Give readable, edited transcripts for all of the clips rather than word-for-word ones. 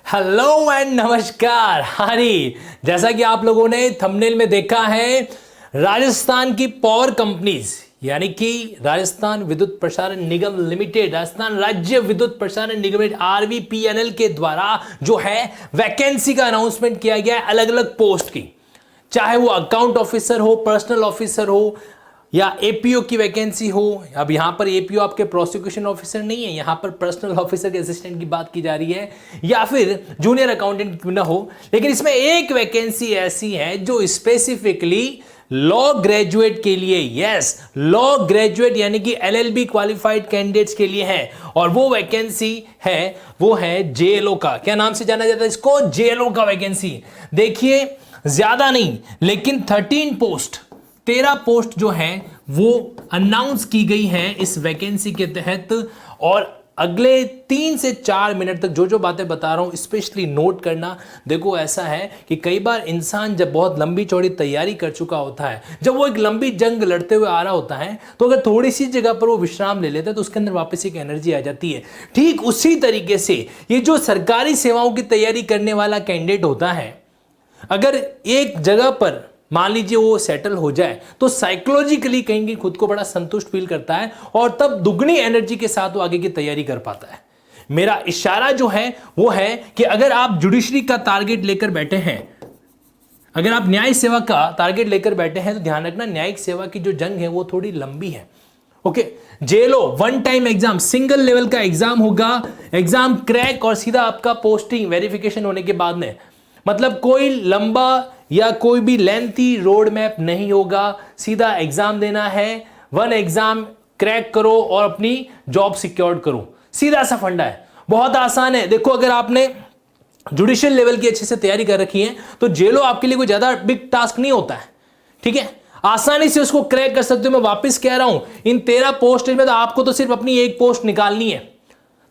Hello and नमस्कार। हारी, जैसा कि आप लोगों ने थंबनेल में देखा है, राजस्थान की पावर कंपनीज यानी कि राजस्थान विद्युत प्रसारण निगम लिमिटेड, राजस्थान राज्य विद्युत प्रसारण निगम आरवीपीएनएल के द्वारा जो है वैकेंसी का अनाउंसमेंट किया गया है अलग अलग पोस्ट की, चाहे वो अकाउंट ऑफिसर हो, पर्सनल ऑफिसर हो या एपीओ की वैकेंसी हो। अब यहां पर एपीओ आपके प्रोसिक्यूशन ऑफिसर नहीं है, यहां पर पर्सनल ऑफिसर के असिस्टेंट की बात की जा रही है, या फिर जूनियर अकाउंटेंट क्यों ना हो। लेकिन इसमें एक वैकेंसी ऐसी है जो स्पेसिफिकली लॉ ग्रेजुएट के लिए, यस लॉ ग्रेजुएट यानी कि एलएलबी क्वालिफाइड कैंडिडेट्स के लिए है। और वो वैकेंसी है, वो है जेएलओ का। क्या नाम से जाना जाता है इसको? जेएलओ का वैकेंसी। देखिए, ज्यादा नहीं लेकिन 13 पोस्ट जो है वो अनाउंस की गई है इस वैकेंसी के तहत। और अगले 3 से 4 मिनट तक जो जो बातें बता रहा हूं स्पेशली नोट करना। देखो, ऐसा है कि कई बार इंसान जब बहुत लंबी चौड़ी तैयारी कर चुका होता है, जब वो एक लंबी जंग लड़ते हुए आ रहा होता है, तो अगर थोड़ी सी जगह पर वो विश्राम ले लेता है तो उसके अंदर वापस एक एनर्जी आ जाती है। ठीक उसी तरीके से ये जो सरकारी सेवाओं की तैयारी करने वाला कैंडिडेट होता है, अगर एक जगह पर मान लीजिए वो सेटल हो जाए तो साइकोलॉजिकली कहीं खुद को बड़ा संतुष्ट फील करता है और तब दुगनी एनर्जी के साथ वो आगे की तैयारी कर पाता है। मेरा इशारा जो है वो है कि अगर आप जुडिशरी का टारगेट लेकर बैठे हैं, अगर आप न्याय सेवा का टारगेट लेकर बैठे हैं, तो ध्यान रखना न्यायिक सेवा की जो जंग है वो थोड़ी लंबी है। Okay, JLO one time exam, single level का एग्जाम होगा, एग्जाम क्रैक और सीधा आपका पोस्टिंग वेरिफिकेशन होने के बाद में, मतलब कोई लंबा या कोई भी लेंथी रोड मैप नहीं होगा, सीधा एग्जाम देना है, वन एग्जाम क्रैक करो और अपनी जॉब सिक्योर करो। सीधा सा फंडा है, बहुत आसान है। देखो, अगर आपने जुडिशियल लेवल की अच्छे से तैयारी कर रखी है तो जेलो आपके लिए कोई ज्यादा बिग टास्क नहीं होता है। ठीक है, आसानी से उसको क्रैक कर सकते हो। मैं वापस कह रहा हूं, इन 13 पोस्ट में तो आपको तो सिर्फ अपनी एक पोस्ट निकालनी है।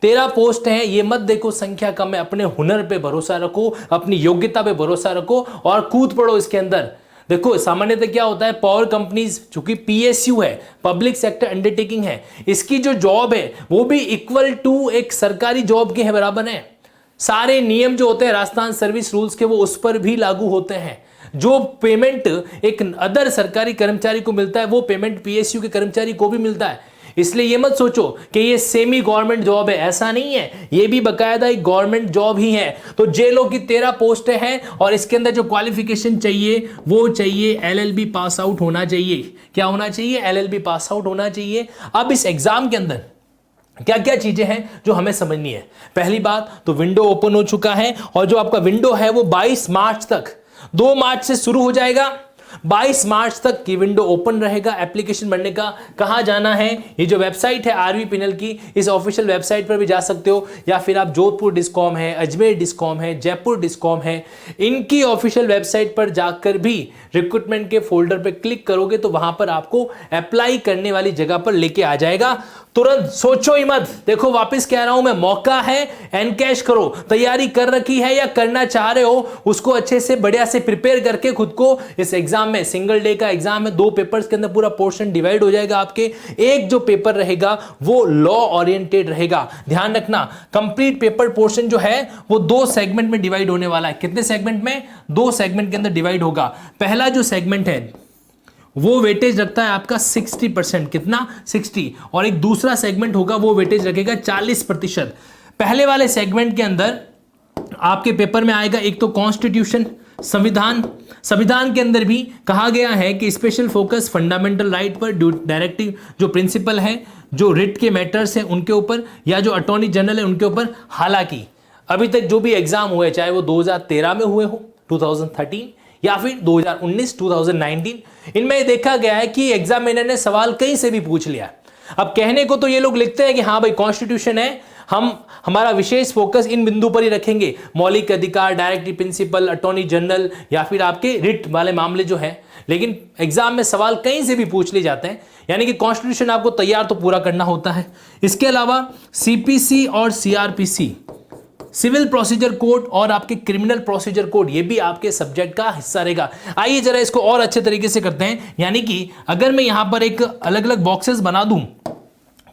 13 पोस्ट हैं, ये मत देखो संख्या कम है, अपने हुनर पे भरोसा रखो, अपनी योग्यता पे भरोसा रखो और कूद पड़ो इसके अंदर। देखो, सामान्यतः क्या होता है, पावर कंपनीज चूंकि पीएसयू है, पब्लिक सेक्टर अंडरटेकिंग है, इसकी जो जॉब है वो भी इक्वल टू एक सरकारी जॉब के है, बराबर है। सारे नियम जो होते हैं राजस्थान सर्विस रूल्स के वो उस पर भी लागू होते हैं। जो पेमेंट एक अदर सरकारी कर्मचारी को मिलता है वो पेमेंट पीएसयू के कर्मचारी को भी मिलता है। इसलिए ये मत सोचो कि ये सेमी गवर्नमेंट जॉब है, ऐसा नहीं है, ये भी बकायदा एक गवर्नमेंट जॉब ही है। तो जेएलओ की 13 पोस्टें हैं और इसके अंदर जो क्वालिफिकेशन चाहिए वो चाहिए एलएलबी पास आउट होना चाहिए। क्या होना चाहिए? एलएलबी पास आउट होना चाहिए। अब इस एग्जाम के अंदर क्या क्या चीजें हैं जो हमें समझनी है। पहली बात तो विंडो ओपन हो चुका है और जो आपका विंडो है वो 22 मार्च तक, 2 मार्च से शुरू हो जाएगा, 22 मार्च तक की विंडो ओपन रहेगा एप्लीकेशन भरने का। कहां जाना है? ये जो वेबसाइट है आरवीपीएनएल की, इस ऑफिशियल वेबसाइट पर भी जा सकते हो, या फिर आप जोधपुर डिस्कॉम है, अजमेर डिस्कॉम है, जयपुर डिस्कॉम है, इनकी ऑफिशियल वेबसाइट पर जाकर भी रिक्रूटमेंट के फोल्डर पर क्लिक करोगे तो वहां पर आपको अप्लाई करने वाली जगह पर लेके आ जाएगा। तुरंत सोचो ही मत। देखो, वापस कह रहा हूं मैं, मौका है, एनकैश करो। तैयारी कर रखी है या करना चाह रहे हो, उसको अच्छे से बढ़िया से प्रिपेयर करके खुद को इस एग्जाम में, सिंगल डे का एग्जाम है, 2 पेपर्स के अंदर पूरा पोर्शन डिवाइड हो जाएगा आपके। एक जो पेपर रहेगा वो लॉ ओरिएंटेड रहेगा। ध्यान रखना, कंप्लीट पेपर पोर्शन जो है वो 2 सेगमेंट में डिवाइड होने वाला है। कितने सेगमेंट में? 2 सेगमेंट के अंदर डिवाइड होगा। पहला जो सेगमेंट है वो वेटेज रखता है आपका 60%, कितना? 60। और एक दूसरा सेगमेंट होगा वो वेटेज रखेगा 40%। पहले वाले सेगमेंट के अंदर आपके पेपर में आएगा एक तो कॉन्स्टिट्यूशन, संविधान के अंदर भी कहा गया है कि स्पेशल फोकस फंडामेंटल राइट पर, डायरेक्टिव जो प्रिंसिपल है, जो रिट के मैटर्स हैं उनके ऊपर, या जो अटॉर्नी जनरल है उनके ऊपर। हालांकि अभी तक जो भी एग्जाम हुए, चाहे वो 2013 में हुए हो, 2013, या फिर 2019, 2019, इनमें देखा गया है कि एग्जामिनर ने सवाल कहीं से भी पूछ लिया। अब कहने को तो ये लोग लिखते हैं कि हाँ भाई कॉन्स्टिट्यूशन है, हमारा विशेष फोकस इन बिंदु पर ही रखेंगे, मौलिक अधिकार, डायरेक्टिव प्रिंसिपल, अटॉर्नी जनरल, या फिर आपके रिट वाले मामले जो है। लेकिन एग्जाम में सवाल कहीं से भी पूछ लिए जाते हैं, यानी कि कॉन्स्टिट्यूशन आपको तैयार तो पूरा करना होता है। इसके अलावा सीपीसी और सीआरपीसी, सिविल प्रोसीजर कोड और आपके क्रिमिनल प्रोसीजर कोड, ये भी आपके सब्जेक्ट का हिस्सा रहेगा। आइए जरा इसको और अच्छे तरीके से करते हैं। यानी कि अगर मैं यहां पर एक अलग अलग बॉक्सेस बना दूं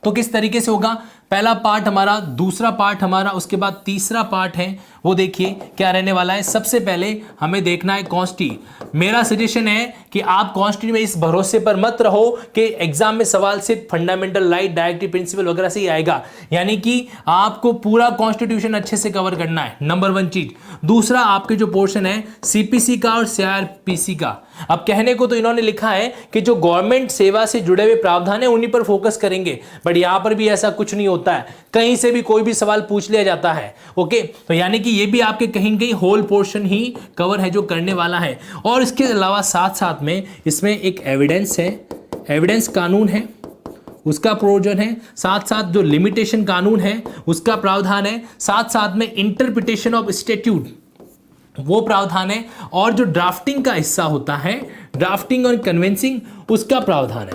तो किस तरीके से होगा? पहला पार्ट हमारा, दूसरा पार्ट हमारा, उसके बाद तीसरा पार्ट है वो देखिए क्या रहने वाला है। सबसे पहले हमें देखना है कॉन्स्टी। मेरा सजेशन है कि आप कॉन्स्टी में इस भरोसे पर मत रहो कि एग्जाम में सवाल सिर्फ फंडामेंटल राइट, डायरेक्टिव प्रिंसिपल वगैरह से ही आएगा, यानी कि आपको पूरा कॉन्स्टिट्यूशन अच्छे से कवर करना है, नंबर 1 चीज। दूसरा आपके जो पोर्शन है सीपीसी का और सीआरपीसी का, अब कहने को तो इन्होंने लिखा है कि जो गवर्नमेंट सेवा से जुड़े हुए प्रावधान है उन्हीं पर फोकस करेंगे, बट यहां पर भी ऐसा कुछ नहीं होता है, कहीं से भी कोई भी सवाल पूछ लिया जाता है। ओके, तो यानी कि ये भी आपके कहीं कहीं होल पोर्शन ही कवर है जो करने वाला है। और इसके अलावा साथ साथ में इसमें एक एविडेंस है, एविडेंस कानून है, उसका प्रोविजन है, साथ साथ जो लिमिटेशन कानून है उसका प्रावधान है, साथ साथ में इंटरप्रिटेशन ऑफ स्टैट्यूट वो प्रावधान है, और जो ड्राफ्टिंग का हिस्सा होता है, ड्राफ्टिंग और कन्वेंसिंग, उसका प्रावधान है।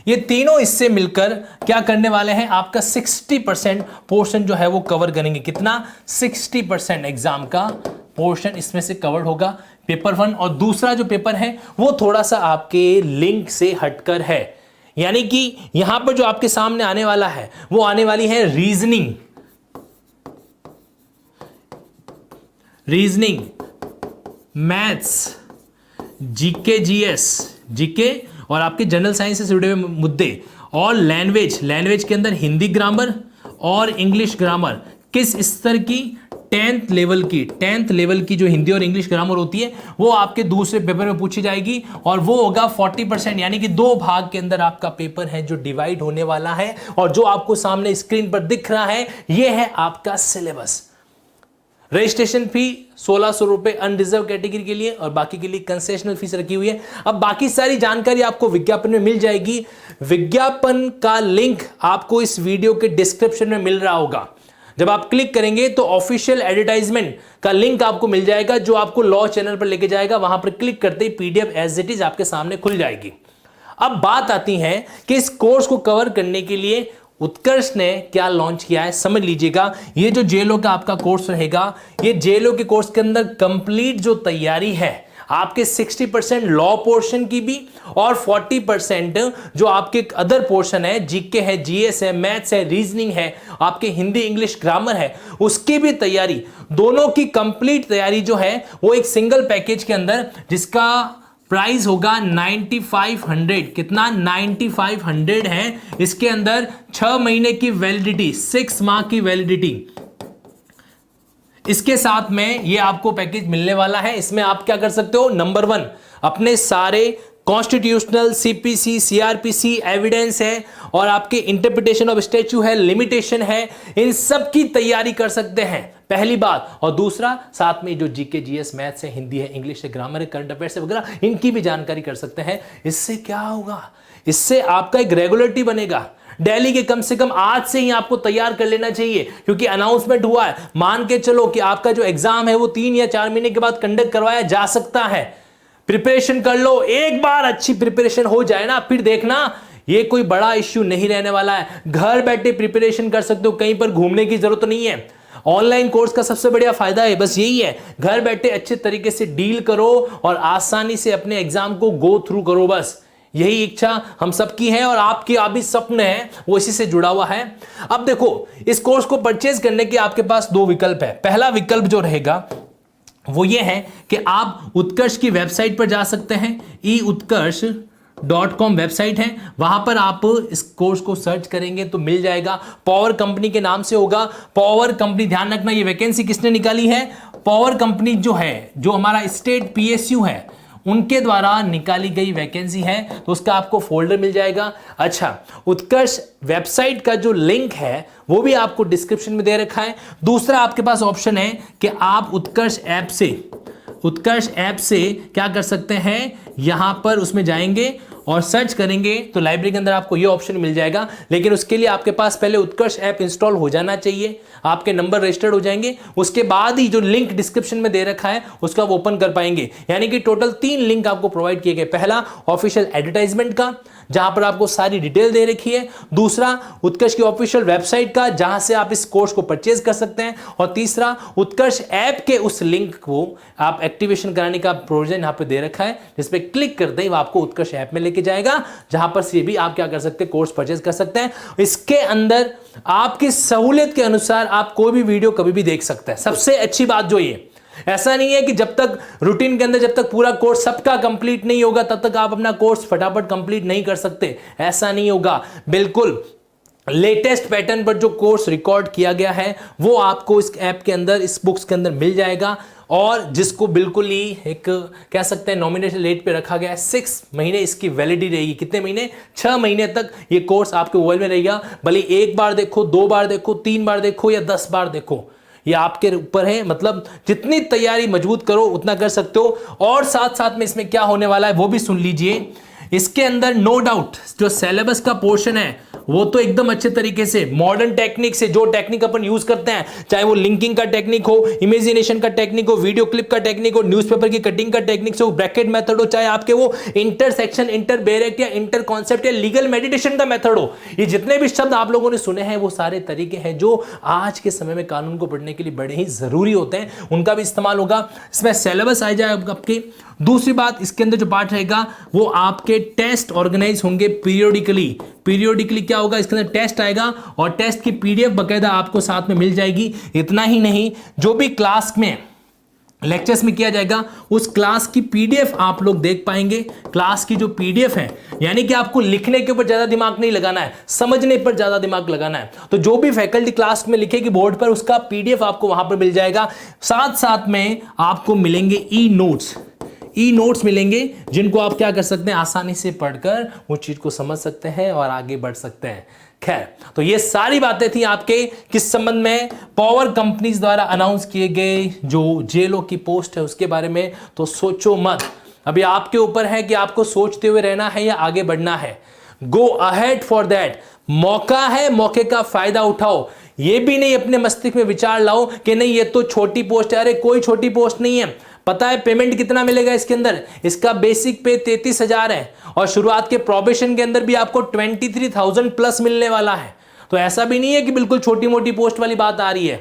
ये तीनों हिस्से मिलकर क्या करने वाले हैं, आपका 60% पोर्शन जो है वो कवर करेंगे। कितना? 60% एग्जाम का पोर्शन इसमें से कवर होगा, पेपर 1। और दूसरा जो पेपर है वो थोड़ा सा आपके लिंक से हटकर है, यानी कि यहां पर जो आपके सामने आने वाला है वो आने वाली है reasoning, maths, GK, GS, GK और आपके जनरल साइंस से जुड़े हुए मुद्दे, और लैंग्वेज के अंदर हिंदी ग्रामर और इंग्लिश ग्रामर किस स्तर की, 10th लेवल की जो हिंदी और इंग्लिश ग्रामर होती है वो आपके दूसरे पेपर में पूछी जाएगी, और वो होगा 40%, यानी कि 2 भाग के अंदर आपका पेपर है जो डिवाइड होने वाला है। और जो आपको सामने स्क्रीन पर दिख रहा है ये है आपका सिलेबस। रजिस्ट्रेशन फी 1600 रुपए अनरिजर्व कैटेगरी के लिए, और बाकी के लिए कंसेशनल फीस रखी हुई है। अब बाकी सारी जानकारी आपको विज्ञापन में मिल जाएगी। विज्ञापन का लिंक आपको इस वीडियो के डिस्क्रिप्शन में मिल रहा होगा, जब आप क्लिक करेंगे तो ऑफिशियल एडवर्टाइजमेंट का लिंक आपको मिल जाएगा जो आपको लॉ चैनल पर लेके जाएगा। वहां पर क्लिक करते ही पीडीएफ एज इट इज आपके सामने खुल जाएगी। अब बात आती है कि इस कोर्स को कवर करने के लिए उत्कर्ष ने क्या लॉन्च किया है, समझ लीजिएगा। ये जो जेएलओ का आपका कोर्स रहेगा, ये जेएलओ के कोर्स के अंदर कंप्लीट जो तैयारी है आपके 60% लॉ पोर्शन की भी, और 40% जो आपके अदर पोर्शन है, जीके है, जीएस है, मैथ्स है, रीजनिंग है, आपके हिंदी इंग्लिश ग्रामर है, उसकी भी तैयारी, दोनों की कंप्लीट तैयारी जो है वो एक सिंगल पैकेज के अंदर, जिसका प्राइस होगा 9500। कितना? 9500 है। इसके अंदर 6 महीने की वैलिडिटी, 6 माह की वैलिडिटी, इसके साथ में ये आपको पैकेज मिलने वाला है। इसमें आप क्या कर सकते हो, नंबर 1 अपने सारे कॉन्स्टिट्यूशनल, सीपीसी, सीआरपीसी, एविडेंस है, और आपके इंटरप्रिटेशन ऑफ स्टैच्यू है, लिमिटेशन है, इन सब की तैयारी कर सकते हैं, पहली बात। और दूसरा, साथ में जो जीके, जीएस, मैथ्स है, हिंदी है, इंग्लिश है, ग्रामर है, करंट अफेयर्स है वगैरह, इनकी भी जानकारी कर सकते हैं। इससे क्या होगा, इससे आपका एक रेगुलरिटी बनेगा। दिल्ली के कम से कम आज से ही आपको तैयार कर लेना चाहिए, क्योंकि अनाउंसमेंट हुआ है। मान के चलो कि आपका जो एग्जाम है वो 3 या 4 महीने के बाद कंडक्ट करवाया जा सकता है। प्रिपरेशन कर लो, एक बार अच्छी प्रिपरेशन हो जाए ना, फिर देखना ये कोई बड़ा इश्यू नहीं रहने वाला है। घर बैठे प्रिपरेशन कर सकते हो, कहीं पर घूमने की जरूरत नहीं है। ऑनलाइन कोर्स का सबसे बढ़िया फायदा है बस यही है, घर बैठे अच्छे तरीके से डील करो और आसानी से अपने एग्जाम को गो थ्रू करो। बस यही इच्छा हम सबकी है, और आपकी आप भी सपने हैं वो इसी से जुड़ा हुआ है। अब देखो, इस कोर्स को परचेज करने के आपके पास 2 विकल्प है। पहला विकल्प जो रहेगा वो ये है कि आप उत्कर्ष की वेबसाइट पर जा सकते हैं, eutkarsh.com वेबसाइट है, वहां पर आप इस कोर्स को सर्च करेंगे तो मिल जाएगा। पावर कंपनी के नाम से होगा। पावर कंपनी, ध्यान रखना ये वैकेंसी किसने निकाली है, पावर कंपनी जो है, जो हमारा स्टेट पीएसयू है, उनके द्वारा निकाली गई वैकेंसी है, तो उसका आपको फोल्डर मिल जाएगा। अच्छा, उत्कर्ष वेबसाइट का जो लिंक है वो भी आपको डिस्क्रिप्शन में दे रखा है। दूसरा आपके पास ऑप्शन है कि आप उत्कर्ष ऐप से क्या कर सकते हैं, यहां पर उसमें जाएंगे और सर्च करेंगे तो लाइब्रेरी के अंदर आपको ये ऑप्शन मिल जाएगा। लेकिन उसके लिए आपके पास पहले उत्कर्ष ऐप इंस्टॉल हो जाना चाहिए, आपके नंबर रजिस्टर्ड हो जाएंगे, उसके बाद ही जो लिंक डिस्क्रिप्शन में दे रखा है उसका वो ओपन कर पाएंगे। यानी कि टोटल 3 लिंक आपको प्रोवाइड किए गए। पहला ऑफिशियल एडवर्टाइजमेंट का, जहां पर आपको सारी डिटेल दे रखी है, दूसरा उत्कर्ष की ऑफिशियल वेबसाइट का जहां से आप इस कोर्स को परचेज कर सकते हैं, और तीसरा उत्कर्ष ऐप के उस लिंक को आप एक्टिवेशन कराने का प्रोविजन यहां पे दे रखा है, जिस पे क्लिक करते ही वो आपको उत्कर्ष ऐप में लेके जाएगा, जहां पर से भी आप क्या कर सकते हैं, कोर्स परचेज कर सकते हैं। इसके अंदर आपकी सहूलियत के अनुसार आप कोई भी वीडियो कभी भी देख सकते हैं। सबसे अच्छी बात जो ये, ऐसा नहीं है कि जब तक रूटीन के अंदर जब तक पूरा कोर्स सबका कंप्लीट नहीं होगा तब तक आप अपना कोर्स फटाफट कंप्लीट नहीं कर सकते, ऐसा नहीं होगा। बिल्कुल लेटेस्ट पैटर्न पर जो कोर्स रिकॉर्ड किया गया है वो आपको इस ऐप के अंदर, इस बुक्स के अंदर मिल जाएगा, और जिसको बिल्कुल ही एक कह सकते हैं नॉमिनेशन रेट पे रखा गया है। 6 महीने इसकी वैलिडिटी रहेगी। कितने महीने? 6 महीने तक ये कोर्स आपके मोबाइल में रहेगा। भले एक बार देखो, 2 बार देखो, 3 बार देखो या 10 बार देखो, ये आपके ऊपर है। मतलब जितनी तैयारी मजबूत करो उतना कर सकते हो। और साथ साथ में इसमें क्या होने वाला है वो भी सुन लीजिए। इसके अंदर नो डाउट जो सिलेबस का पोर्शन है वो तो एकदम अच्छे तरीके से मॉडर्न टेक्निक से, जो टेक्निक अपन यूज करते हैं, चाहे वो लिंकिंग का टेक्निक हो, इमेजिनेशन का टेक्निक हो, वीडियो क्लिप का टेक्निक हो, न्यूज़पेपर की कटिंग का टेक्निक हो, ब्रैकेट मेथड हो, चाहे आपके वो इंटरसेक्शन, इंटर बेरेक्ट या इंटर कॉन्सेप्ट या लीगल मेडिटेशन का मेथड हो, ये जितने भी शब्द आप लोगों ने सुने हैं वो सारे तरीके हैं जो आज के समय में कानून को पढ़ने के लिए बड़े ही जरूरी होते हैं, उनका भी इस्तेमाल होगा। इसमें सिलेबस आ जाएगा आपके। दूसरी बात, इसके अंदर जो पार्ट रहेगा वो आपके टेस्ट ऑर्गेनाइज होंगे पीरियोडिकली क्या होगा, इसके अंदर टेस्ट आएगा और टेस्ट की पीडीएफ बकायदा आपको साथ में मिल जाएगी। इतना ही नहीं, जो भी क्लास में लेक्चर्स में किया जाएगा उस क्लास की पीडीएफ आप लोग देख पाएंगे। क्लास की जो पीडीएफ है, यानी कि आपको लिखने के ऊपर ज्यादा दिमाग नहीं लगाना है, समझने पर ज्यादा दिमाग लगाना है। तो जो भी फैकल्टी क्लास में लिखेगी बोर्ड पर, उसका पीडीएफ आपको वहां पर मिल जाएगा। साथ साथ में आपको मिलेंगे ई नोट्स मिलेंगे, जिनको आप क्या कर सकते हैं, आसानी से पढ़कर उस चीज को समझ सकते हैं और आगे बढ़ सकते हैं। खैर, तो ये सारी बातें थी आपके किस संबंध में, पावर कंपनीज द्वारा अनाउंस किए गए जो जेएलओ की पोस्ट है उसके बारे में। तो सोचो मत, अभी आपके ऊपर है कि आपको सोचते हुए रहना है या आगे बढ़ना है। गो अहेड फॉर दैट। मौका है, मौके का फायदा उठाओ। ये भी नहीं अपने मस्तिष्क में विचार लाओ कि नहीं ये तो छोटी पोस्ट है। अरे कोई छोटी पोस्ट नहीं है। पता है पेमेंट कितना मिलेगा इसके अंदर? इसका बेसिक पे 33,000 है और शुरुआत के प्रोबेशन के अंदर भी आपको 23,000 प्लस मिलने वाला है। तो ऐसा भी नहीं है कि बिल्कुल छोटी मोटी पोस्ट वाली बात आ रही है,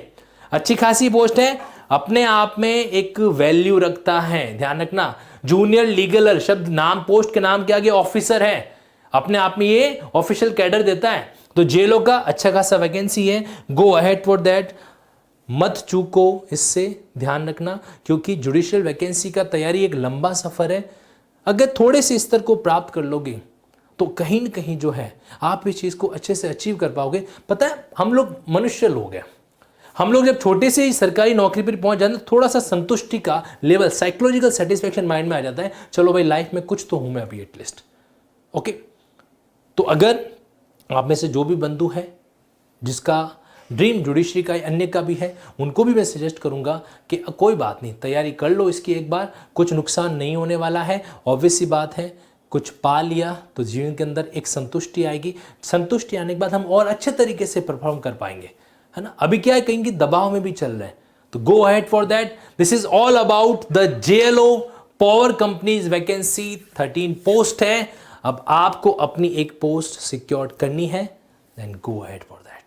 अच्छी खासी पोस्ट है, अपने आप में एक वैल्यू रखता है। ध्यान रखना, जूनियर लीगलर शब्द नाम पोस्ट के नाम के आगे ऑफिसर है, अपने आप में ये ऑफिशियल कैडर देता है। तो जेएलओ का अच्छा खासा वैकेंसी है। गो अहेड फॉर दैट, मत चूको इससे, ध्यान रखना, क्योंकि जुडिशियल वैकेंसी का तैयारी एक लंबा सफर है। अगर थोड़े से स्तर को प्राप्त कर लोगे तो कहीं न कहीं जो है आप इस चीज को अच्छे से अचीव कर पाओगे। पता है, हम लोग मनुष्य लोग हैं, हम लोग जब छोटे से ही सरकारी नौकरी पर पहुंच जाते हैं थोड़ा सा संतुष्टि का लेवल, साइकोलॉजिकल सेटिस्फेक्शन माइंड में आ जाता है, चलो भाई लाइफ में कुछ तो हूं मैं अभी एटलीस्ट। ओके, तो अगर आप में से जो भी बंधु है जिसका ड्रीम जुडिशरी का अन्य का भी है, उनको भी मैं सजेस्ट करूंगा कि कोई बात नहीं, तैयारी कर लो इसकी एक बार, कुछ नुकसान नहीं होने वाला है। ऑब्वियस सी बात है, कुछ पा लिया तो जीवन के अंदर एक संतुष्टि आएगी, संतुष्टि आने के बाद हम और अच्छे तरीके से परफॉर्म कर पाएंगे, है ना। अभी क्या है, कहीं की दबाव में भी चल रहे हैं, तो go ahead for that. This is all about the JLO power companies vacancy. 13 post है। अब आपको अपनी एक पोस्ट सिक्योर करनी है, then go ahead for that.